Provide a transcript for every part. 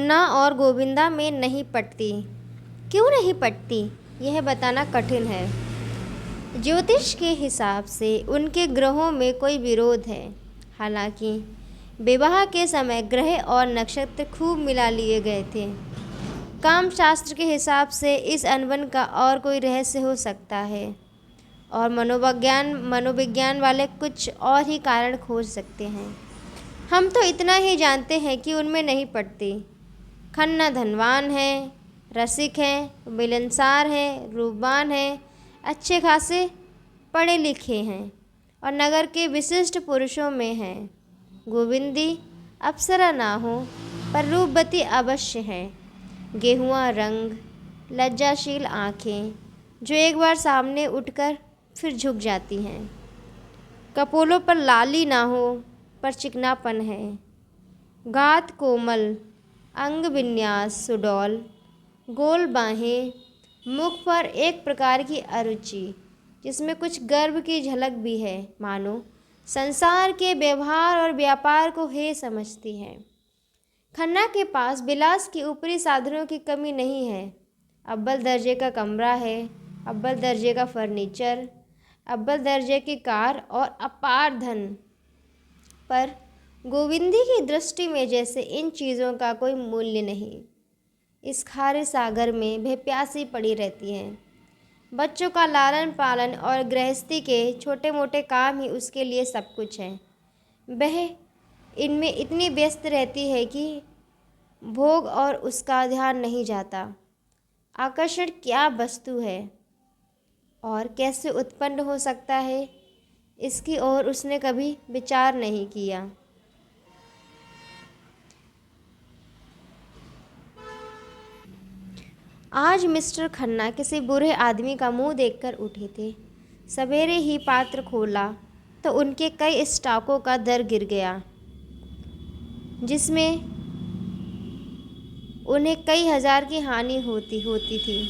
खन्ना और गोविंदा में नहीं पटती। क्यों नहीं पटती, यह बताना कठिन है। ज्योतिष के हिसाब से उनके ग्रहों में कोई विरोध है। हालांकि विवाह के समय ग्रह और नक्षत्र खूब मिला लिए गए थे। कामशास्त्र के हिसाब से इस अनबन का और कोई रहस्य हो सकता है और मनोविज्ञान वाले कुछ और ही कारण खोज सकते हैं। हम तो इतना ही जानते हैं कि उनमें नहीं पड़ती। खन्ना धनवान है, रसिक है, मिलनसार है, रूपवान है, अच्छे खासे पढ़े लिखे हैं और नगर के विशिष्ट पुरुषों में हैं। गोविंदी अप्सरा ना हो पर रूपवती अवश्य है। गेहुआ रंग, लज्जाशील आँखें जो एक बार सामने उठकर फिर झुक जाती हैं। कपोलों पर लाली ना हो पर चिकनापन है। गात कोमल, अंग विन्यास सुडौल, गोल बाहें, मुख पर एक प्रकार की अरुचि जिसमें कुछ गर्व की झलक भी है, मानो संसार के व्यवहार और व्यापार को हे समझती है। खन्ना के पास विलास के ऊपरी साधनों की कमी नहीं है। अव्वल दर्जे का कमरा है, अव्वल दर्जे का फर्नीचर, अव्वल दर्जे की कार और अपार धन। पर गोविंदी की दृष्टि में जैसे इन चीज़ों का कोई मूल्य नहीं। इस खारे सागर में वह प्यासी पड़ी रहती हैं। बच्चों का लालन पालन और गृहस्थी के छोटे मोटे काम ही उसके लिए सब कुछ है। वह इनमें इतनी व्यस्त रहती है कि भोग और उसका ध्यान नहीं जाता। आकर्षण क्या वस्तु है और कैसे उत्पन्न हो सकता है, इसकी ओर उसने कभी विचार नहीं किया। आज मिस्टर खन्ना किसी बुरे आदमी का मुंह देखकर उठे थे। सवेरे ही पात्र खोला तो उनके कई स्टॉकों का दर गिर गया, जिसमें उन्हें कई हजार की हानि होती थी।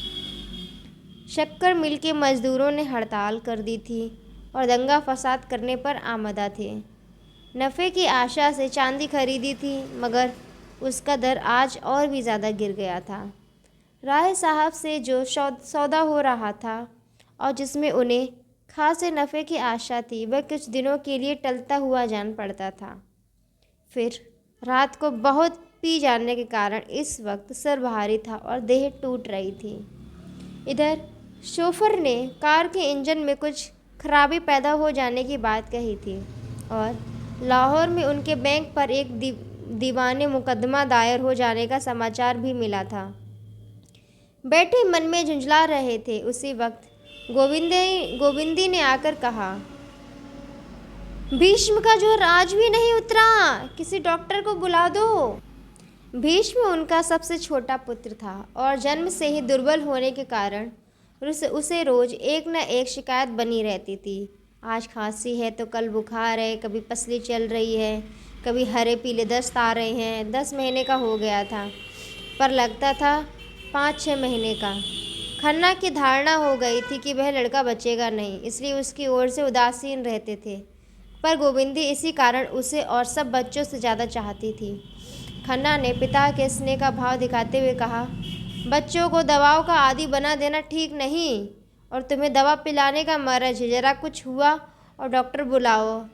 शक्कर मिल के मजदूरों ने हड़ताल कर दी थी और दंगा फसाद करने पर आमदा थे। नफ़े की आशा से चांदी खरीदी थी, मगर उसका दर आज और भी ज़्यादा गिर गया था। राय साहब से जो सौदा हो रहा था और जिसमें उन्हें खासे नफ़े की आशा थी, वह कुछ दिनों के लिए टलता हुआ जान पड़ता था। फिर रात को बहुत पी जाने के कारण इस वक्त सर भारी था और देह टूट रही थी। इधर शोफर ने कार के इंजन में कुछ खराबी पैदा हो जाने की बात कही थी और लाहौर में उनके बैंक पर एक दीवाने मुकदमा दायर हो जाने का समाचार भी मिला था। बैठे मन में झुंझला रहे थे, उसी वक्त गोविंदी ने आकर कहा, भीष्म का जोर आज भी नहीं उतरा, किसी डॉक्टर को बुला दो। भीष्म उनका सबसे छोटा पुत्र था और जन्म से ही दुर्बल होने के कारण उसे रोज एक न एक शिकायत बनी रहती थी। आज खांसी है तो कल बुखार है, कभी पसली चल रही है, कभी हरे पीले दस्त आ रहे हैं। 10 महीने का हो गया था पर लगता था 5-6 महीने का। खन्ना की धारणा हो गई थी कि वह लड़का बचेगा नहीं, इसलिए उसकी ओर से उदासीन रहते थे। पर गोविंदी इसी कारण उसे और सब बच्चों से ज़्यादा चाहती थी। खन्ना ने पिता के स्नेह का भाव दिखाते हुए कहा, बच्चों को दवाओं का आदी बना देना ठीक नहीं और तुम्हें दवा पिलाने का मर्ज है। ज़रा कुछ हुआ और डॉक्टर बुलाओ।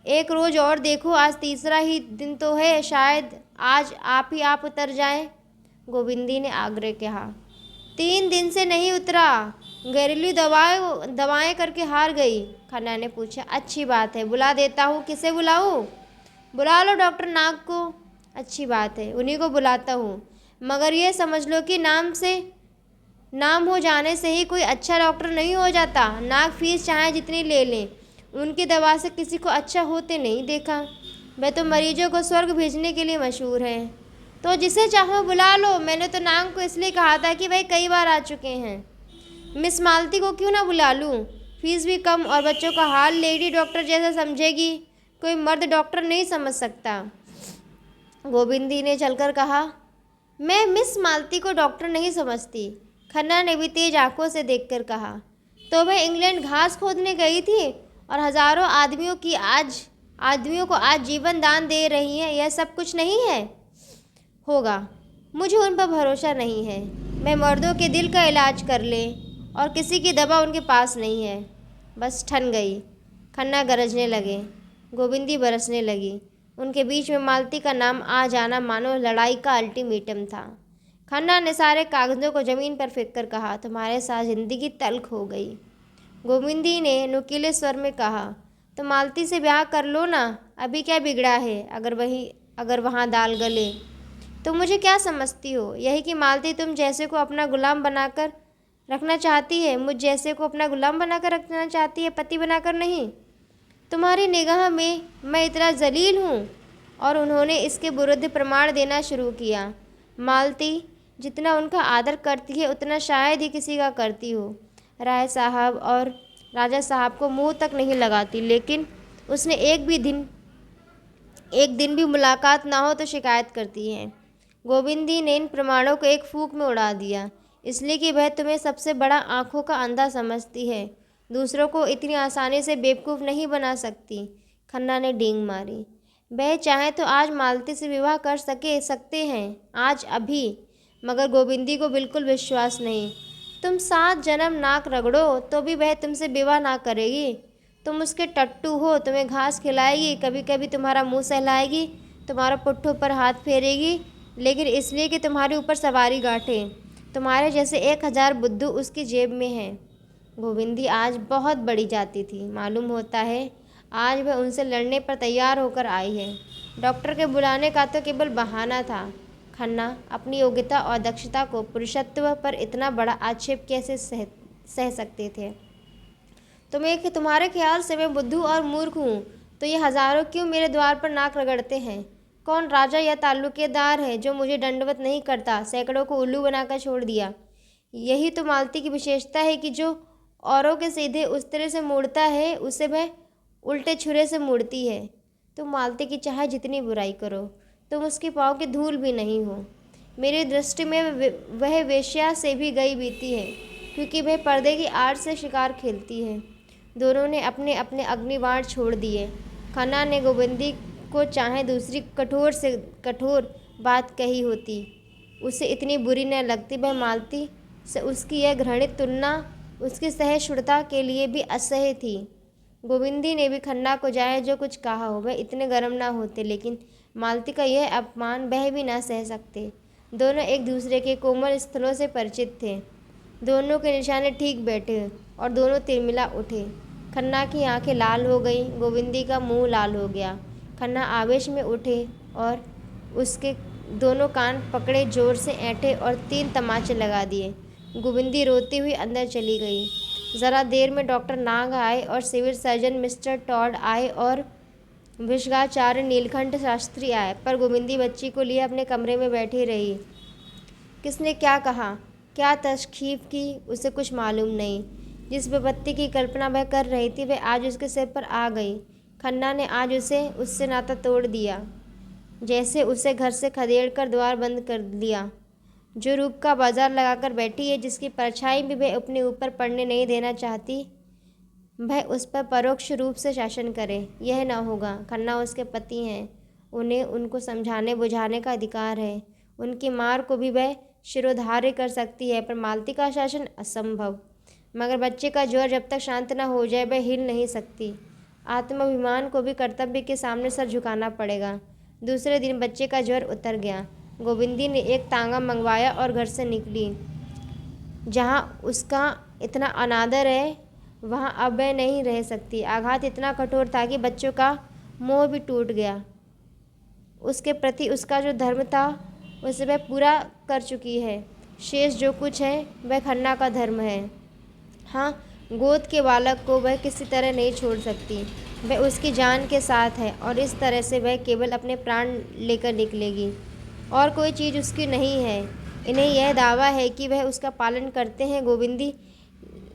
एक रोज़ और देखो, आज तीसरा ही दिन तो है, शायद आज आप उतर जाएं। गोविंदी ने आग्रह किया। 3 दिन से नहीं उतरा, घरेलू दवाएं करके हार गई। खन्ना ने पूछा, अच्छी बात है, बुला देता हूँ। किसे बुलाऊँ? बुला लो डॉक्टर नाग को। अच्छी बात है, उन्हीं को बुलाता हूँ, मगर ये समझ लो कि नाम हो जाने से ही कोई अच्छा डॉक्टर नहीं हो जाता। नाग फीस चाहे जितनी ले लें, उनकी दवा से किसी को अच्छा होते नहीं देखा। वह तो मरीजों को स्वर्ग भेजने के लिए मशहूर है। तो जिसे चाहो बुला लो। मैंने तो नाग को इसलिए कहा था कि वह कई बार आ चुके हैं। मिस मालती को क्यों ना बुला लूँ? फीस भी कम और बच्चों का हाल लेडी डॉक्टर जैसा समझेगी, कोई मर्द डॉक्टर नहीं समझ सकता। गोविंदी ने चलकर कहा, मैं मिस मालती को डॉक्टर नहीं समझती। खन्ना ने भी तेज आंखों से देखकर कहा, तो वह इंग्लैंड घास खोदने गई थी और हजारों आदमियों को आज जीवन दान दे रही है, यह सब कुछ नहीं है? होगा, मुझे उन पर भरोसा नहीं है। मैं मर्दों के दिल का इलाज कर ले और किसी की दवा उनके पास नहीं है। बस ठन गई। खन्ना गरजने लगे। गोविंदी बरसने लगी। उनके बीच में मालती का नाम आ जाना मानो लड़ाई का अल्टीमेटम था। खन्ना ने सारे कागजों को ज़मीन पर फेंक कर कहा, तुम्हारे साथ ज़िंदगी तल्ख हो गई। गोविंदी ने नुकीले स्वर में कहा, तो मालती से ब्याह कर लो ना, अभी क्या बिगड़ा है अगर वहाँ दाल गले। तुम मुझे क्या समझती हो? यही कि मालती तुम जैसे को अपना गुलाम बनाकर रखना चाहती है, मुझ जैसे को अपना गुलाम बनाकर रखना चाहती है, पति बनाकर नहीं। तुम्हारी निगाह में मैं इतना जलील हूँ? और उन्होंने इसके विरुद्ध प्रमाण देना शुरू किया। मालती जितना उनका आदर करती है उतना शायद ही किसी का करती हो। राय साहब और राजा साहब को मुंह तक नहीं लगाती, लेकिन उसने एक दिन भी मुलाकात ना हो तो शिकायत करती है। गोविंदी ने इन प्रमाणों को एक फूंक में उड़ा दिया, इसलिए कि वह तुम्हें सबसे बड़ा आंखों का अंधा समझती है, दूसरों को इतनी आसानी से बेवकूफ़ नहीं बना सकती। खन्ना ने डींग मारी। वह चाहे तो आज मालती से विवाह कर सकते हैं, आज अभी, मगर गोविंदी को बिल्कुल विश्वास नहीं। तुम 7 जन्म नाक रगड़ो तो भी वह तुमसे विवाह ना करेगी। तुम उसके टट्टू हो, तुम्हें घास खिलाएगी, कभी कभी तुम्हारा मुंह सहलाएगी, तुम्हारा पुट्ठों पर हाथ फेरेगी, लेकिन इसलिए कि तुम्हारे ऊपर सवारी गांठे। तुम्हारे जैसे 1000 बुद्धू उसकी जेब में हैं। गोविंदी आज बहुत बड़ी जाती थी। मालूम होता है आज वह उनसे लड़ने पर तैयार होकर आई है। डॉक्टर के बुलाने का तो केवल बहाना था। खन्ना अपनी योग्यता और दक्षता को पुरुषत्व पर इतना बड़ा आक्षेप कैसे सह सकते थे? तुम्हारे ख्याल से मैं बुद्धू और मूर्ख हूँ तो ये हजारों क्यों मेरे द्वार पर नाक रगड़ते हैं? कौन राजा या ताल्लुकेदार है जो मुझे दंडवत नहीं करता, सैकड़ों को उल्लू बनाकर छोड़ दिया? यही तो मालती की विशेषता है कि जो औरों के सीधे उस तरह से मोड़ता है, उसे वह उल्टे छुरे से मोड़ती है। तुम मालती की चाहे जितनी बुराई करो, तुम उसके पाँव की धूल भी नहीं हो। मेरी दृष्टि में वह वेश्या से भी गई बीती है, क्योंकि वह पर्दे की आड़ से शिकार खेलती है। दोनों ने अपने अपने अग्निबाण छोड़ दिए। खन्ना ने गोविंदी को चाहे दूसरी कठोर से कठोर बात कही होती, उसे इतनी बुरी न लगती। वह मालती से उसकी यह घृणित तुलना उसकी सहिष्णुता के लिए भी असह्य थी। गोविंदी ने भी खन्ना को चाहे जो कुछ कहा हो, वह इतने गर्म ना होते, लेकिन मालती का यह अपमान वह भी ना सह सकते। दोनों एक दूसरे के कोमल स्थलों से परिचित थे। दोनों के निशाने ठीक बैठे और दोनों तिरमिला उठे। खन्ना की आंखें लाल हो गईं, गोविंदी का मुंह लाल हो गया। खन्ना आवेश में उठे और उसके दोनों कान पकड़े, जोर से ऐंठे और 3 तमाचे लगा दिए। गोविंदी रोती हुई अंदर चली गई। ज़रा देर में डॉक्टर नाग आए और सिविल सर्जन मिस्टर टॉड आए और विशगाचार्य नीलकंठ शास्त्री आए, पर गोविंदी बच्ची को लिए अपने कमरे में बैठी रही। किसने क्या कहा, क्या तशखीफ की, उसे कुछ मालूम नहीं। जिस विपत्ति की कल्पना वह कर रही थी वह आज उसके सिर पर आ गई। खन्ना ने आज उससे नाता तोड़ दिया, जैसे उसे घर से खदेड़ कर द्वार बंद कर दिया। जो रूप का बाजार लगाकर बैठी है, जिसकी परछाई भी वह अपने ऊपर पड़ने नहीं देना चाहती, वह उस पर परोक्ष रूप से शासन करे, यह ना होगा। खन्ना उसके पति हैं, उन्हें उनको समझाने बुझाने का अधिकार है। उनकी मार को भी वह शिरोधार्य कर सकती है, पर मालती का शासन असंभव। मगर बच्चे का ज्वर जब तक शांत न हो जाए वह हिल नहीं सकती। आत्माभिमान को भी कर्तव्य के सामने सर झुकाना पड़ेगा। दूसरे दिन बच्चे का ज्वर उतर गया। गोविंदी ने एक तांगा मंगवाया और घर से निकली। जहाँ उसका इतना अनादर है वहाँ अब वह नहीं रह सकती। आघात इतना कठोर था कि बच्चों का मोह भी टूट गया। उसके प्रति उसका जो धर्म था उसे वह पूरा कर चुकी है। शेष जो कुछ है वह खन्ना का धर्म है। हाँ, गोद के बालक को वह किसी तरह नहीं छोड़ सकती। वह उसकी जान के साथ है और इस तरह से वह केवल अपने प्राण लेकर निकलेगी, और कोई चीज़ उसकी नहीं है। इन्हें यह दावा है कि वह उसका पालन करते हैं। गोविंदी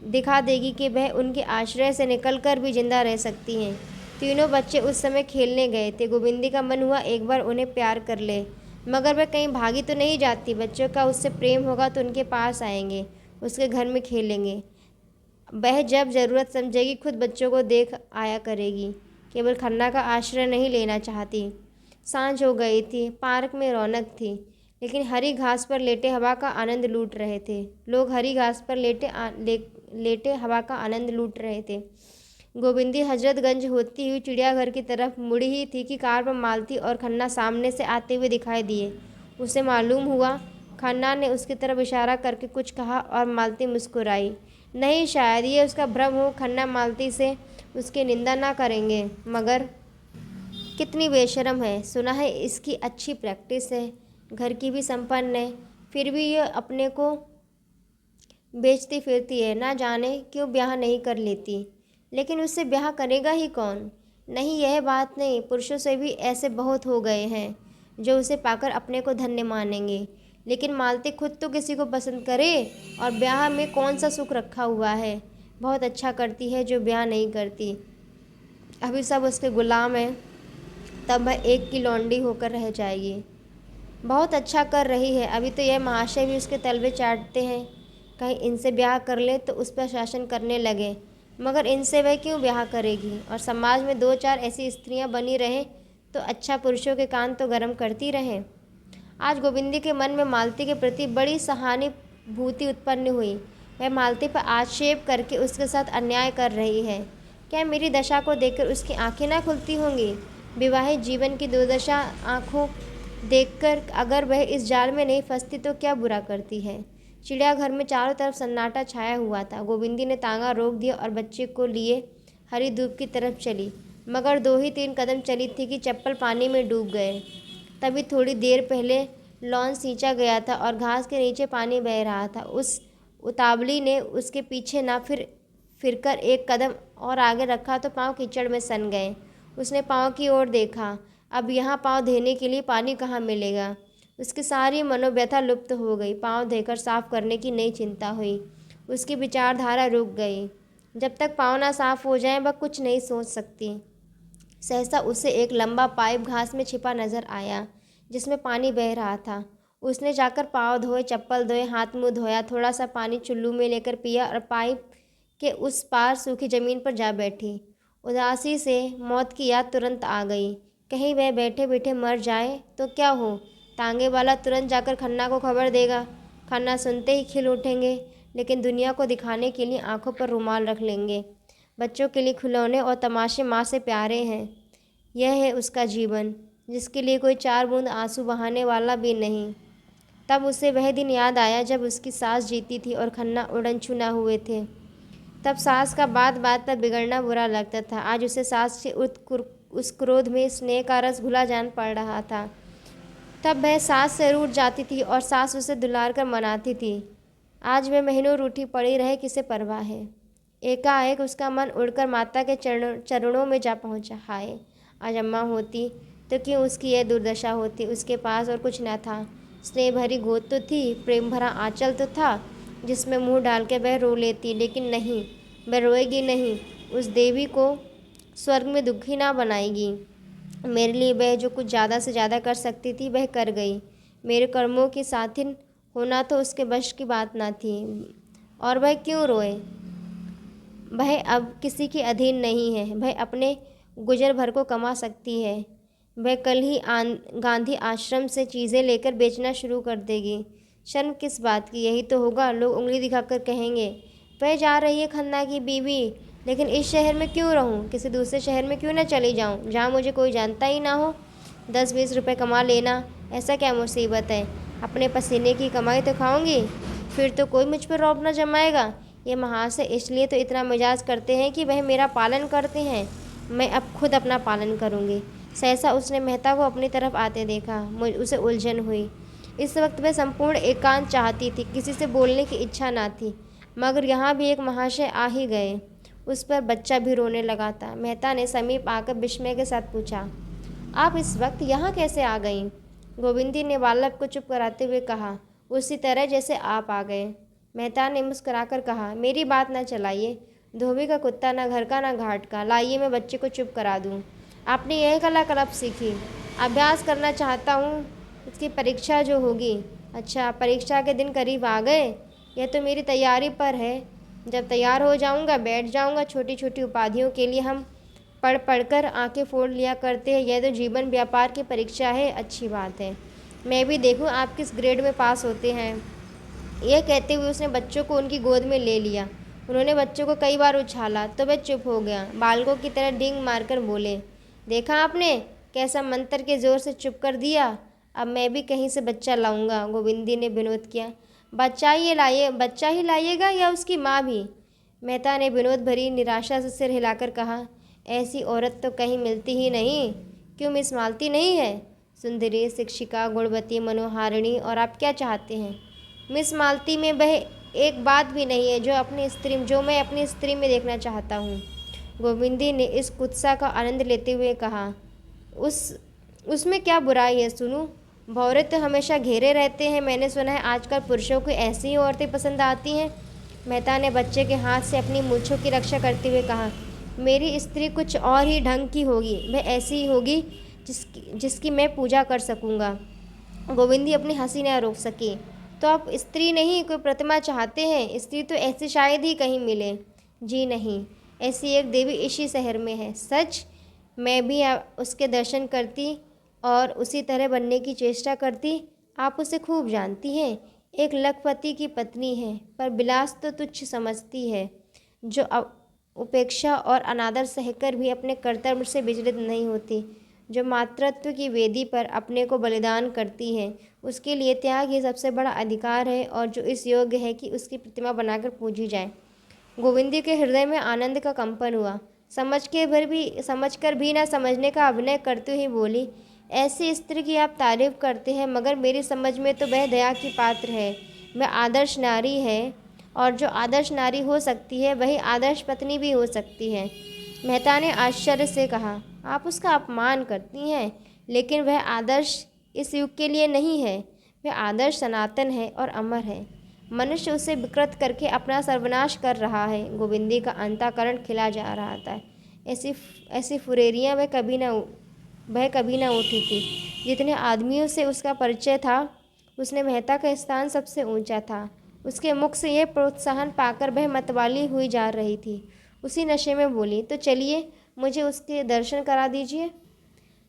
दिखा देगी कि वह उनके आश्रय से निकलकर भी जिंदा रह सकती हैं। तीनों बच्चे उस समय खेलने गए थे। गोविंदी का मन हुआ एक बार उन्हें प्यार कर ले, मगर वह कहीं भागी तो नहीं जाती। बच्चों का उससे प्रेम होगा तो उनके पास आएंगे, उसके घर में खेलेंगे। वह जब ज़रूरत समझेगी खुद बच्चों को देख आया करेगी। केवल खन्ना का आश्रय नहीं लेना चाहती। सांझ हो गई थी, पार्क में रौनक थी, लेकिन हरी घास पर लेटे हवा का आनंद लूट रहे थे। लोग हरी घास पर लेटे हवा का आनंद लूट रहे थे। गोविंदी हजरतगंज होती हुई चिड़ियाघर की तरफ मुड़ी ही थी कि कार पर मालती और खन्ना सामने से आते हुए दिखाई दिए। उसे मालूम हुआ। खन्ना ने उसकी तरफ इशारा करके कुछ कहा और मालती मुस्कुराई। नहीं, शायद ये उसका भ्रम हो। खन्ना मालती से उसकी निंदा ना करेंगे, मगर कितनी बेशर्म है। सुना है इसकी अच्छी प्रैक्टिस है, घर की भी संपन्न है, फिर भी ये अपने को बेचती फिरती है। ना जाने क्यों ब्याह नहीं कर लेती। लेकिन उससे ब्याह करेगा ही कौन? नहीं, यह बात नहीं। पुरुषों से भी ऐसे बहुत हो गए हैं जो उसे पाकर अपने को धन्य मानेंगे। लेकिन मालती खुद तो किसी को पसंद करे, और ब्याह में कौन सा सुख रखा हुआ है। बहुत अच्छा करती है जो ब्याह नहीं करती। अभी सब उसके गुलाम हैं, तब वह एक की लौंडी होकर रह जाएगी। बहुत अच्छा कर रही है। अभी तो यह महाशय भी उसके तलवे चाटते हैं। कहीं इनसे ब्याह कर ले तो उस पर शासन करने लगे। मगर इनसे वह क्यों ब्याह करेगी? और समाज में 2-4 ऐसी स्त्रियां बनी रहें तो अच्छा, पुरुषों के कान तो गर्म करती रहें। आज गोविंदी के मन में मालती के प्रति बड़ी सहानुभूति उत्पन्न हुई। वह मालती पर आक्षेप करके उसके साथ अन्याय कर रही है। क्या मेरी दशा को देखकर उसकी आंखें ना खुलती होंगी? विवाहित जीवन की दुर्दशा आंखों देखकर अगर वह इस जाल में नहीं फंसती तो क्या बुरा करती है। चिड़ियाघर में चारों तरफ सन्नाटा छाया हुआ था। गोविंदी ने तांगा रोक दिया और बच्चे को लिए हरी धूप की तरफ चली। मगर 2 ही 3 कदम चली थी कि चप्पल पानी में डूब गए। तभी थोड़ी देर पहले लॉन सींचा गया था और घास के नीचे पानी बह रहा था। उस उतावली ने उसके पीछे ना फिरकर एक कदम और आगे रखा तो पाँव कीचड़ में सन गए। उसने पाँव की ओर देखा। अब यहाँ पाँव धोने के लिए पानी कहाँ मिलेगा? उसकी सारी मनोव्यथा लुप्त हो गई। पाँव धोकर साफ करने की नई चिंता हुई। उसकी विचारधारा रुक गई। जब तक पाँव ना साफ हो जाएं, वह कुछ नहीं सोच सकती। सहसा उसे एक लंबा पाइप घास में छिपा नजर आया, जिसमें पानी बह रहा था। उसने जाकर पाँव धोए, चप्पल धोए, हाथ मुँह धोया, थोड़ा सा पानी चुल्लू में लेकर पिया और पाइप के उस पार सूखी जमीन पर जा बैठी। उदासी से मौत की याद तुरंत आ गई। कहीं वह बैठे बैठे मर जाए तो क्या हो? तांगे वाला तुरंत जाकर खन्ना को खबर देगा। खन्ना सुनते ही खिल उठेंगे, लेकिन दुनिया को दिखाने के लिए आंखों पर रुमाल रख लेंगे। बच्चों के लिए खिलौने और तमाशे माँ से प्यारे हैं। यह है उसका जीवन, जिसके लिए कोई 4 बूंद आंसू बहाने वाला भी नहीं। तब उसे वह दिन याद आया जब उसकी सास जीती थी और खन्ना उड़नछू न हुए थे। तब सास का बात बात पर बिगड़ना बुरा लगता था। आज उसे सास के उस क्रोध में स्नेह का रस घुला जान पड़ रहा था। तब वह सास से रूठ जाती थी और सास उसे दुलार कर मनाती थी। आज वह महीनों रूठी पड़ी रहे, किसे परवाह है। एकाएक उसका मन उड़कर माता के चरणों में जा पहुंचा। हाय, आज अम्मा होती तो क्यों उसकी यह दुर्दशा होती। उसके पास और कुछ न था। स्नेह भरी गोद तो थी, प्रेम भरा आंचल तो था, जिसमें मुंह डाल के वह रो लेती। लेकिन नहीं, वह रोएगी नहीं। उस देवी को स्वर्ग में दुखी ना बनाएगी। मेरे लिए वह जो कुछ ज़्यादा से ज़्यादा कर सकती थी वह कर गई। मेरे कर्मों की साथिन होना तो उसके वश की बात ना थी। और वह क्यों रोए? वह अब किसी की अधीन नहीं है। वह अपने गुजर भर को कमा सकती है। वह कल ही गांधी आश्रम से चीज़ें लेकर बेचना शुरू कर देगी। शर्म किस बात की? यही तो होगा, लोग उंगली दिखाकर कहेंगे वह जा रही है खन्ना की बीवी। लेकिन इस शहर में क्यों रहूं? किसी दूसरे शहर में क्यों ना चली जाऊं, जहां मुझे कोई जानता ही ना हो। 10-20 रुपये कमा लेना, ऐसा क्या मुसीबत है? अपने पसीने की कमाई तो खाऊंगी, फिर तो कोई मुझ पर रौब न जमाएगा। ये महाशय इसलिए तो इतना मिजाज करते हैं कि वह मेरा पालन करते हैं। मैं अब खुद अपना पालन करूंगी। सहसा उसने मेहता को अपनी तरफ आते देखा। उसे उलझन हुई। इस वक्त वह संपूर्ण एकांत चाहती थी, किसी से बोलने की इच्छा ना थी। मगर यहाँ भी एक महाशय आ ही गए। उस पर बच्चा भी रोने लगा था। मेहता ने समीप आकर विस्मय के साथ पूछा, आप इस वक्त यहाँ कैसे आ गईं? गोविंदी ने बालक को चुप कराते हुए कहा, उसी तरह जैसे आप आ गए। मेहता ने मुस्कुराकर कहा, मेरी बात न चलाइए। धोबी का कुत्ता न घर का न घाट का। लाइए मैं बच्चे को चुप करा दूँ। आपने यह कला कब सीखी? अभ्यास करना चाहता हूँ, इसकी परीक्षा जो होगी। अच्छा, परीक्षा के दिन करीब आ गए। यह तो मेरी तैयारी पर है। जब तैयार हो जाऊंगा बैठ जाऊंगा। छोटी छोटी उपाधियों के लिए हम पढ़ पढ़कर आंखें फोड़ लिया करते हैं। यह तो जीवन व्यापार की परीक्षा है। अच्छी बात है। मैं भी देखूं आप किस ग्रेड में पास होते हैं। यह कहते हुए उसने बच्चों को उनकी गोद में ले लिया। उन्होंने बच्चों को कई बार उछाला तो वह चुप हो गया। बालकों की तरह डींग मारकर बोले, देखा आपने कैसा मंत्र के जोर से चुप कर दिया। अब मैं भी कहीं से बच्चा लाऊंगा। गोविंदी ने विनोद किया। बच्चा ही लाइएगा या उसकी माँ भी? मेहता ने विनोद भरी निराशा से सिर हिलाकर कहा, ऐसी औरत तो कहीं मिलती ही नहीं। क्यों मिस मालती नहीं है? सुंदरी, शिक्षिका, गुणवती, मनोहारिणी, और आप क्या चाहते हैं? मिस मालती में वह एक बात भी नहीं है जो मैं अपनी स्त्री में देखना चाहता हूँ। गोविंदी ने इस कुत्सा का आनंद लेते हुए कहा, उस उसमें क्या बुराई है सुनू? भौरे तो हमेशा घेरे रहते हैं। मैंने सुना है आजकल पुरुषों को ऐसी ही औरतें पसंद आती हैं। मेहता ने बच्चे के हाथ से अपनी मूंछों की रक्षा करते हुए कहा, मेरी स्त्री कुछ और ही ढंग की होगी। वह ऐसी ही होगी जिसकी मैं पूजा कर सकूंगा। गोविंदी अपनी हंसी न रोक सकी। तो आप स्त्री नहीं कोई प्रतिमा चाहते हैं? स्त्री तो ऐसी शायद ही कहीं मिले। जी नहीं, ऐसी एक देवी इसी शहर में है। सच? मैं भी उसके दर्शन करती और उसी तरह बनने की चेष्टा करती। आप उसे खूब जानती हैं। एक लखपति की पत्नी है, पर विलास तो तुच्छ समझती है, जो उपेक्षा और अनादर सहकर भी अपने कर्तव्य से विचलित नहीं होती, जो मातृत्व की वेदी पर अपने को बलिदान करती है। उसके लिए त्याग ही सबसे बड़ा अधिकार है, और जो इस योग्य है कि उसकी प्रतिमा बनाकर पूजी जाए। गोविंदी के हृदय में आनंद का कंपन हुआ। समझकर भी न समझने का अभिनय करते ही बोली, ऐसी स्त्री की आप तारीफ करते हैं, मगर मेरी समझ में तो वह दया की पात्र है। वह आदर्श नारी है, और जो आदर्श नारी हो सकती है वही आदर्श पत्नी भी हो सकती है। मेहता ने आश्चर्य से कहा, आप उसका अपमान करती हैं, लेकिन वह आदर्श इस युग के लिए नहीं है। वह आदर्श सनातन है और अमर है। मनुष्य उसे विकृत करके अपना सर्वनाश कर रहा है। गोविंदी का अंतःकरण खिला जा रहा था। ऐसी ऐसी फुरेरियाँ वह कभी ना उठी थी। जितने आदमियों से उसका परिचय था, उसने मेहता का स्थान सबसे ऊंचा था। उसके मुख से यह प्रोत्साहन पाकर वह मतवाली हुई जा रही थी। उसी नशे में बोली, तो चलिए मुझे उसके दर्शन करा दीजिए।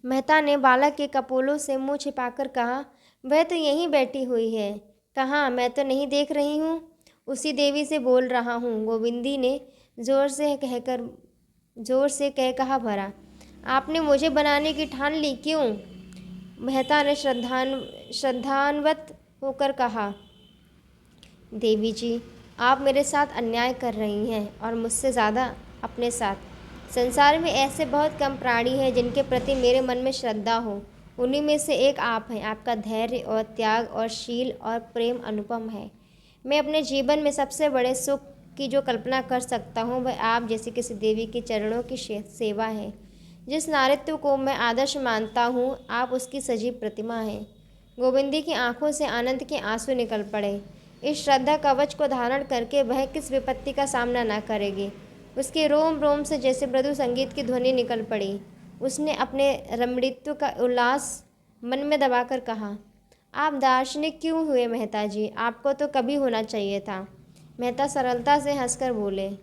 मेहता ने बालक के कपोलों से मुंह छिपाकर कहा, वह तो यहीं बैठी हुई है। कहाँ? मैं तो नहीं देख रही हूँ। उसी देवी से बोल रहा हूँ। गोविंदी ने जोर से कह कहा भरा, आपने मुझे बनाने की ठान ली क्यों? मेहता ने श्रद्धान्वित होकर कहा, देवी जी, आप मेरे साथ अन्याय कर रही हैं, और मुझसे ज़्यादा अपने साथ। संसार में ऐसे बहुत कम प्राणी हैं जिनके प्रति मेरे मन में श्रद्धा हो। उन्हीं में से एक आप हैं। आपका धैर्य और त्याग और शील और प्रेम अनुपम है। मैं अपने जीवन में सबसे बड़े सुख की जो कल्पना कर सकता हूँ वह आप जैसी किसी देवी के चरणों की सेवा है। जिस नारित्व को मैं आदर्श मानता हूँ, आप उसकी सजीव प्रतिमा हैं। गोविंदी की आंखों से आनंद के आंसू निकल पड़े। इस श्रद्धा कवच को धारण करके वह किस विपत्ति का सामना न करेगी। उसके रोम रोम से जैसे मृदु संगीत की ध्वनि निकल पड़ी। उसने अपने रमणीत्व का उल्लास मन में दबाकर कहा, आप दार्शनिक क्यों हुए मेहता जी? आपको तो कभी होना चाहिए था। मेहता सरलता से हंसकर बोले,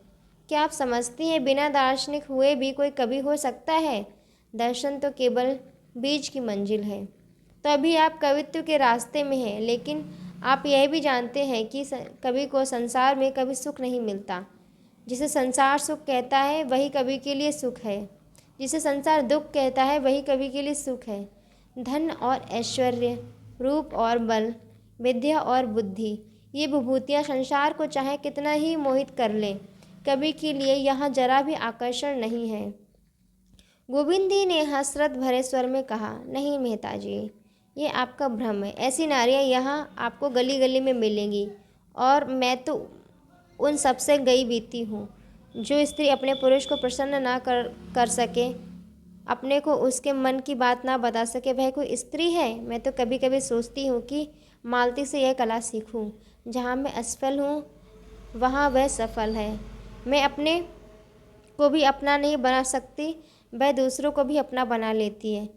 क्या आप समझती हैं बिना दार्शनिक हुए भी कोई कवि हो सकता है? दर्शन तो केवल बीज की मंजिल है। तो अभी आप कवित्व के रास्ते में हैं, लेकिन आप यह भी जानते हैं कि कवि को संसार में कभी सुख नहीं मिलता। जिसे संसार सुख कहता है वही कवि के लिए सुख है। जिसे संसार दुख कहता है वही कवि के लिए सुख है। धन और ऐश्वर्य, रूप और बल, विद्या और बुद्धि, ये विभूतियाँ संसार को चाहे कितना ही मोहित कर लें, कवि के लिए यहाँ जरा भी आकर्षण नहीं है। गोविंदी ने हसरत भरे स्वर में कहा, नहीं मेहता जी, ये आपका भ्रम है। ऐसी नारियाँ यहाँ आपको गली गली में मिलेंगी, और मैं तो उन सबसे गई बीती हूँ। जो स्त्री अपने पुरुष को प्रसन्न ना कर सके, अपने को उसके मन की बात ना बता सके, वह कोई स्त्री है? मैं तो कभी कभी सोचती हूँ कि मालती से यह कला सीखूँ। जहाँ मैं असफल हूँ वहाँ वह सफल है। मैं अपने को भी अपना नहीं बना सकती, वह दूसरों को भी अपना बना लेती है।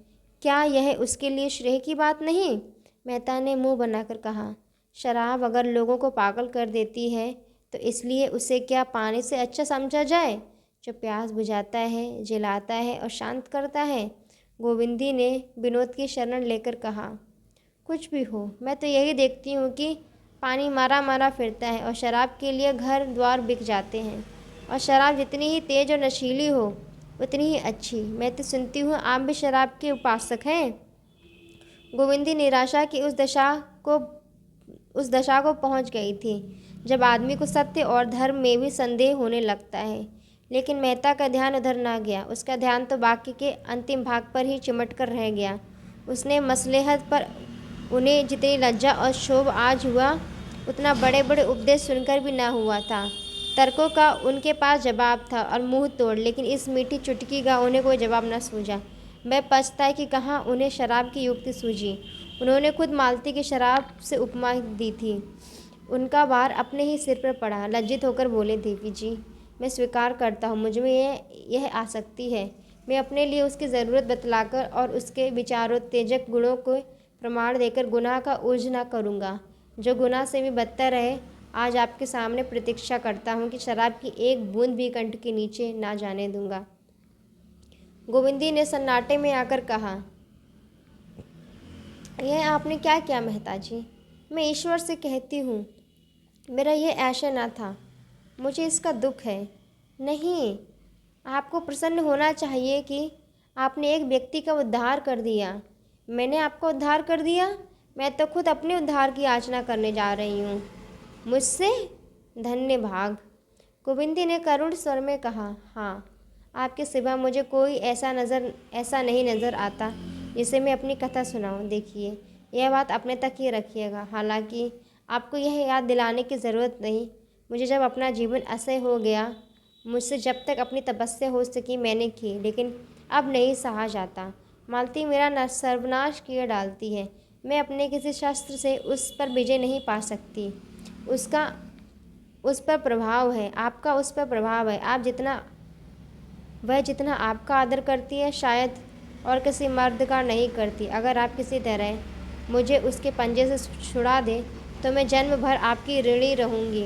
क्या यह उसके लिए श्रेय की बात नहीं? मेहता ने मुंह बनाकर कहा, शराब अगर लोगों को पागल कर देती है तो इसलिए उसे क्या पानी से अच्छा समझा जाए, जो प्यास बुझाता है, जिलाता है और शांत करता है? गोविंदी ने विनोद की शरण लेकर कहा, कुछ भी हो, मैं तो यही देखती हूँ कि पानी मारा मारा फिरता है और शराब के लिए घर द्वार बिक जाते हैं। और शराब जितनी ही तेज और नशीली हो उतनी ही अच्छी। मैं तो सुनती हूँ आप भी शराब के उपासक हैं। गोविंदी निराशा की उस दशा को पहुंच गई थी जब आदमी को सत्य और धर्म में भी संदेह होने लगता है। लेकिन मेहता का ध्यान उधर ना गया। उसका ध्यान तो बाकी के अंतिम भाग पर ही चिमट कर रह गया। उसने मसलेहत पर उन्हें जितनी लज्जा और क्षोभ आज हुआ उतना बड़े बड़े उपदेश सुनकर भी ना हुआ था। तर्कों का उनके पास जवाब था और मुंह तोड़, लेकिन इस मीठी चुटकी का उन्हें कोई जवाब न सूझा। वह पछताए कि कहाँ उन्हें शराब की युक्ति सूझी। उन्होंने खुद मालती की शराब से उपमा दी थी। उनका भार अपने ही सिर पर पड़ा। लज्जित होकर बोले, देवी जी, मैं स्वीकार करता हूँ मुझ में यह आसक्ति है। मैं अपने लिए उसकी ज़रूरत बतलाकर और उसके विचारोत्तेजक गुणों को प्रमाण देकर गुनाह का ऊर्ज न करूँगा, जो गुनाह से भी बदतर है। आज आपके सामने प्रतीक्षा करता हूँ कि शराब की एक बूंद भी कंठ के नीचे ना जाने दूंगा। गोविंदी ने सन्नाटे में आकर कहा, यह आपने क्या किया मेहता जी? मैं ईश्वर से कहती हूँ मेरा यह ऐसा न था। मुझे इसका दुख है। नहीं, आपको प्रसन्न होना चाहिए कि आपने एक व्यक्ति का उद्धार कर दिया। मैंने आपका उद्धार कर दिया? मैं तो खुद अपने उद्धार की याचना करने जा रही हूँ। मुझसे? धन्य भाग। गोविंदी ने करुण स्वर में कहा, हाँ, आपके सिवा मुझे कोई ऐसा नहीं नज़र आता जिसे मैं अपनी कथा सुनाऊं। देखिए, यह बात अपने तक ही रखिएगा। हालांकि आपको यह याद दिलाने की ज़रूरत नहीं। मुझे जब अपना जीवन असह्य हो गया, मुझसे जब तक अपनी तपस्या हो सकी मैंने की, लेकिन अब नहीं सहा जाता। मालती मेरा सर्वनाश किए डालती है। मैं अपने किसी शस्त्र से उस पर विजय नहीं पा सकती। उसका उस पर प्रभाव है, आपका उस पर प्रभाव है। वह जितना आपका आदर करती है शायद और किसी मर्द का नहीं करती। अगर आप किसी तरह मुझे उसके पंजे से छुड़ा दें तो मैं जन्म भर आपकी ऋणी रहूँगी।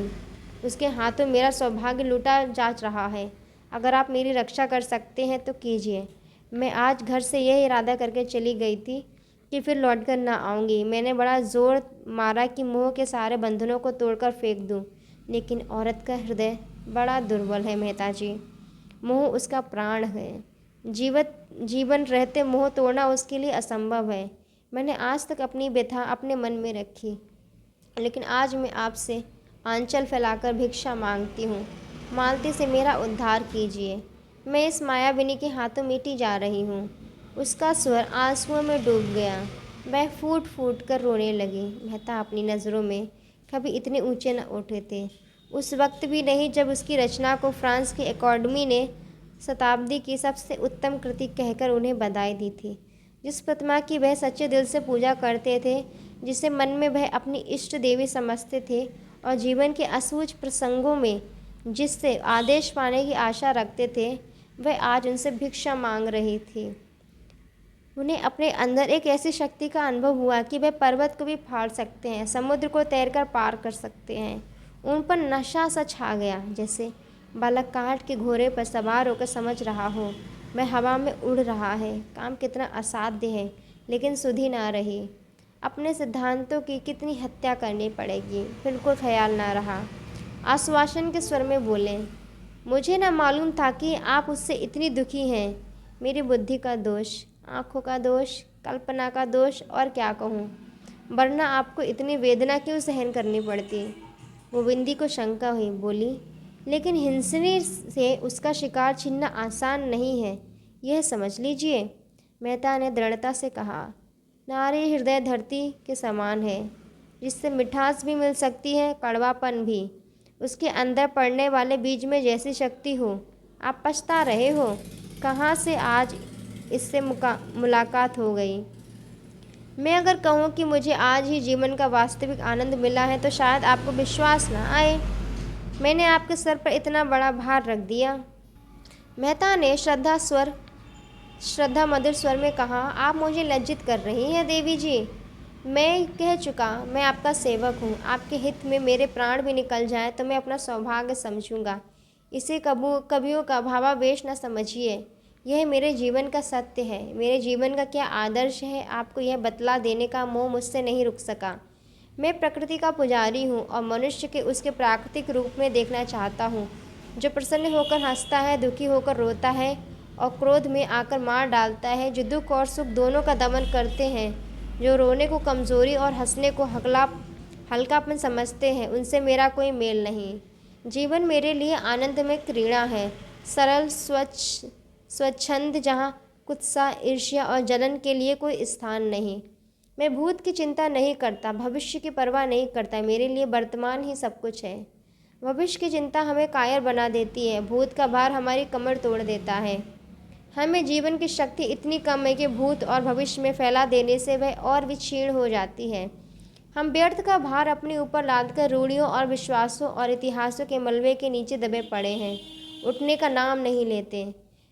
उसके हाथों मेरा सौभाग्य लूटा जा रहा है। अगर आप मेरी रक्षा कर सकते हैं तो कीजिए। मैं आज घर से यह इरादा करके चली गई थी कि फिर लौटकर ना आऊँगी। मैंने बड़ा जोर मारा कि मोह के सारे बंधनों को तोड़कर फेंक दूँ, लेकिन औरत का हृदय बड़ा दुर्बल है मेहता जी। मोह उसका प्राण है। जीवन रहते मोह तोड़ना उसके लिए असंभव है। मैंने आज तक अपनी व्यथा अपने मन में रखी, लेकिन आज मैं आपसे आंचल फैलाकर भिक्षा मांगती हूँ। मालती से मेरा उद्धार कीजिए। मैं इस मायाविनी के हाथों मिटी जा रही हूँ। उसका स्वर आंसुओं में डूब गया। वह फूट फूट कर रोने लगी। मेहता अपनी नज़रों में कभी इतने ऊंचे न उठे थे। उस वक्त भी नहीं जब उसकी रचना को फ्रांस की अकादमी ने शताब्दी की सबसे उत्तम कृति कहकर उन्हें बधाई दी थी। जिस प्रतिमा की वह सच्चे दिल से पूजा करते थे, जिसे मन में वह अपनी इष्ट देवी समझते थे और जीवन के असूझ प्रसंगों में जिससे आदेश पाने की आशा रखते थे, वह आज उनसे भिक्षा मांग रही थी। उन्हें अपने अंदर एक ऐसी शक्ति का अनुभव हुआ कि वह पर्वत को भी फाड़ सकते हैं, समुद्र को तैरकर पार कर सकते हैं। उन पर नशा सा छा गया, जैसे बालक काठ के घोड़े पर सवार होकर समझ रहा हो वह हवा में उड़ रहा है। काम कितना असाध्य है, लेकिन सुधि ना रही। अपने सिद्धांतों की कितनी हत्या करनी पड़ेगी, फिर कोई ख्याल ना रहा। आश्वासन के स्वर में बोले, मुझे ना मालूम था कि आप उससे इतनी दुखी हैं। मेरी बुद्धि का दोष, आँखों का दोष, कल्पना का दोष, और क्या कहूँ, वरना आपको इतनी वेदना क्यों सहन करनी पड़ती। गोविंदी को शंका हुई। बोली, लेकिन हिंसनी से उसका शिकार छीनना आसान नहीं है, यह समझ लीजिए। मेहता ने दृढ़ता से कहा, नारी हृदय धरती के समान है, जिससे मिठास भी मिल सकती है, कड़वापन भी। उसके अंदर पड़ने वाले बीज में जैसी शक्ति हो। आप पछता रहे हो, कहाँ से आज इससे मुलाकात हो गई। मैं अगर कहूँ कि मुझे आज ही जीवन का वास्तविक आनंद मिला है तो शायद आपको विश्वास ना आए। मैंने आपके सर पर इतना बड़ा भार रख दिया। मेहता ने श्रद्धा मधुर स्वर में कहा, आप मुझे लज्जित कर रही हैं देवी जी। मैं कह चुका, मैं आपका सेवक हूँ। आपके हित में मेरे प्राण भी निकल जाए तो मैं अपना सौभाग्य समझूंगा। इसे कवियों का भावावेश न समझिए। यह मेरे जीवन का सत्य है, मेरे जीवन का क्या आदर्श है, आपको यह बतला देने का मोह मुझसे नहीं रुक सका। मैं प्रकृति का पुजारी हूँ और मनुष्य के उसके प्राकृतिक रूप में देखना चाहता हूँ, जो प्रसन्न होकर हंसता है, दुखी होकर रोता है और क्रोध में आकर मार डालता है, जो दुख और सुख दोनों का दमन करते हैं, जो रोने को कमज़ोरी और हंसने को हल्कापन समझते हैं, उनसे मेरा कोई मेल नहीं। जीवन मेरे लिए आनंद में क्रीड़ा है, सरल स्वच्छंद, जहाँ कुत्सा, ईर्ष्या और जलन के लिए कोई स्थान नहीं। मैं भूत की चिंता नहीं करता, भविष्य की परवाह नहीं करता, मेरे लिए वर्तमान ही सब कुछ है। भविष्य की चिंता हमें कायर बना देती है, भूत का भार हमारी कमर तोड़ देता है। हमें जीवन की शक्ति इतनी कम है कि भूत और भविष्य में फैला देने से वह और भी क्षीण हो जाती है। हम व्यर्थ का भार अपने ऊपर लादकर रूढ़ियों और विश्वासों और इतिहासों के मलबे के नीचे दबे पड़े हैं, उठने का नाम नहीं लेते।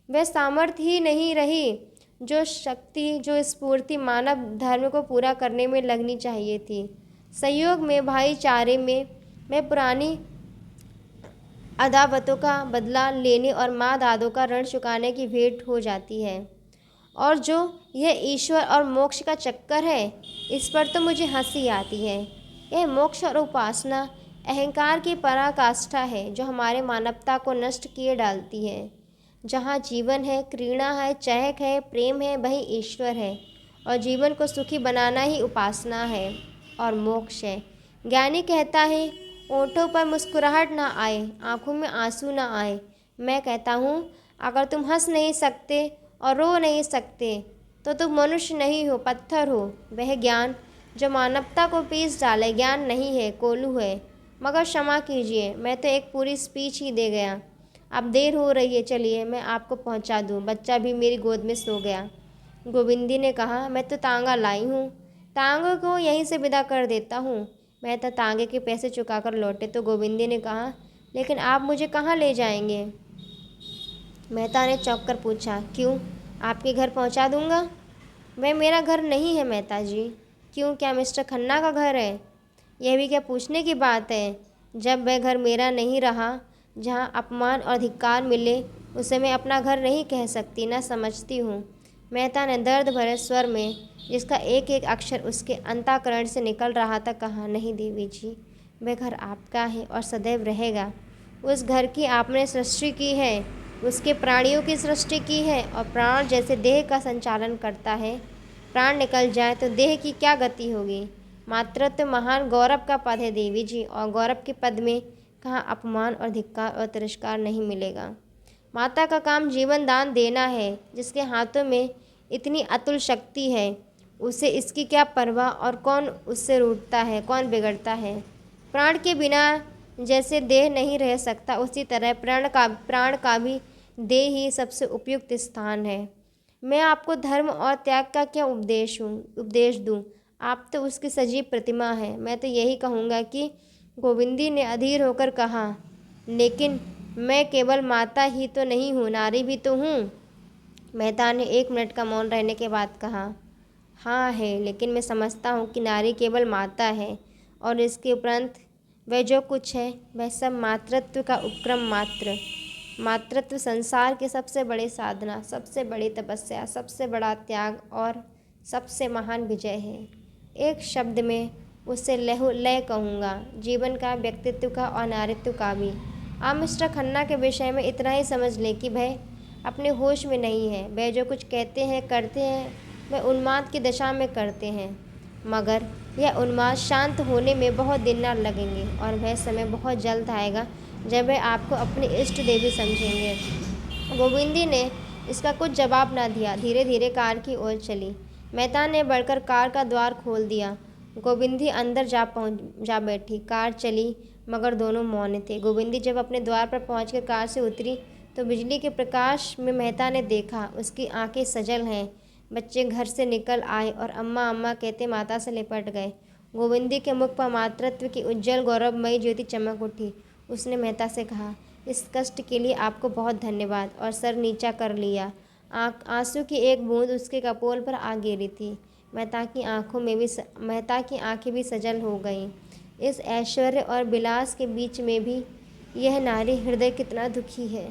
वह सामर्थ्य ही नहीं रही, जो शक्ति, जो स्फूर्ति मानव धर्म को पूरा करने में लगनी चाहिए थी। सहयोग में, भाईचारे में, मैं पुरानी अदावतों का बदला लेने और माँ दादों का ऋण चुकाने की भेंट हो जाती है। और जो यह ईश्वर और मोक्ष का चक्कर है, इस पर तो मुझे हंसी आती है। यह मोक्ष और उपासना अहंकार की पराकाष्ठा है, जो हमारे मानवता को नष्ट किए डालती है। जहाँ जीवन है, क्रीड़ा है, चहक है, प्रेम है, वही ईश्वर है। और जीवन को सुखी बनाना ही उपासना है और मोक्ष है। ज्ञानी कहता है, ओंठों पर मुस्कुराहट ना आए, आँखों में आंसू ना आए। मैं कहता हूँ, अगर तुम हंस नहीं सकते और रो नहीं सकते तो तुम मनुष्य नहीं हो, पत्थर हो। वह ज्ञान जो मानवता को पीस डाले ज्ञान नहीं है, कोलू है। मगर क्षमा कीजिए, मैं तो एक पूरी स्पीच ही दे गया। अब देर हो रही है, चलिए मैं आपको पहुंचा दूं, बच्चा भी मेरी गोद में सो गया। गोविंदी ने कहा, मैं तो तांगा लाई हूँ, तांगे को यहीं से विदा कर देता हूँ। मैं तो तांगे के पैसे चुकाकर लौटे तो गोविंदी ने कहा, लेकिन आप मुझे कहाँ ले जाएंगे? मेहता ने चौंक कर पूछा, क्यों, आपके घर पहुंचा दूंगा? वह मेरा घर नहीं है मेहता जी। क्यों, क्या मिस्टर खन्ना का घर है? यह भी क्या पूछने की बात है? जब वह घर मेरा नहीं रहा, जहाँ अपमान और धिक्कार मिले, उसे मैं अपना घर नहीं कह सकती, ना समझती हूँ। मेहता ने दर्द भरे स्वर में, जिसका एक एक अक्षर उसके अंतःकरण से निकल रहा था, कहा, नहीं देवी जी, वह घर आपका है और सदैव रहेगा। उस घर की आपने सृष्टि की है, उसके प्राणियों की सृष्टि की है और प्राण जैसे देह का संचालन करता है। प्राण निकल जाए तो देह की क्या गति होगी? मातृत्व महान गौरव का पद है देवी जी, और गौरव के पद में कहाँ अपमान और धिक्कार और तिरस्कार नहीं मिलेगा। माता का काम जीवन दान देना है। जिसके हाथों में इतनी अतुल शक्ति है, उसे इसकी क्या परवाह, और कौन उससे रूठता है, कौन बिगड़ता है? प्राण के बिना जैसे देह नहीं रह सकता, उसी तरह प्राण का भी देह ही सबसे उपयुक्त स्थान है। मैं आपको धर्म और त्याग का क्या उपदेश दूँ? आप तो उसकी सजीव प्रतिमा है। मैं तो यही कहूँगा कि गोविंदी ने अधीर होकर कहा, लेकिन मैं केवल माता ही तो नहीं हूँ, नारी भी तो हूँ। मेहता ने 1 मिनट का मौन रहने के बाद कहा, हाँ है, लेकिन मैं समझता हूँ कि नारी केवल माता है और इसके उपरांत वह जो कुछ है वह सब मातृत्व का उपक्रम मात्र। मातृत्व संसार की सबसे बड़ी साधना, सबसे बड़ी तपस्या, सबसे बड़ा त्याग और सबसे महान विजय है। एक शब्द में उसे लय कहूँगा, जीवन का, व्यक्तित्व का और नारित्व का भी। आप मिस्टर खन्ना के विषय में इतना ही समझ लें कि वह अपने होश में नहीं है। वह जो कुछ कहते हैं, करते हैं, वह उन्माद की दशा में करते हैं। मगर यह उन्माद शांत होने में बहुत दिन न लगेंगे और वह समय बहुत जल्द आएगा जब वह आपको अपनी इष्ट देवी समझेंगे। गोविंदी ने इसका कुछ जवाब न दिया, धीरे धीरे कार की ओर चली। मेहता ने बढ़कर कार का द्वार खोल दिया। गोविंदी अंदर जा बैठी। कार चली, मगर दोनों मौन थे। गोविंदी जब अपने द्वार पर पहुंचकर कार से उतरी तो बिजली के प्रकाश में मेहता ने देखा, उसकी आंखें सजल हैं। बच्चे घर से निकल आए और अम्मा अम्मा कहते माता से लिपट गए। गोविंदी के मुख पर मातृत्व की उज्जवल गौरवमयी ज्योति चमक उठी। उसने मेहता से कहा, इस कष्ट के लिए आपको बहुत धन्यवाद, और सर नीचा कर लिया। आंसू की एक बूंद उसके कपोल पर आ गिरी थी। मेहता की आंखें भी सजल हो गईं। इस ऐश्वर्य और विलास के बीच में भी यह नारी हृदय कितना दुखी है।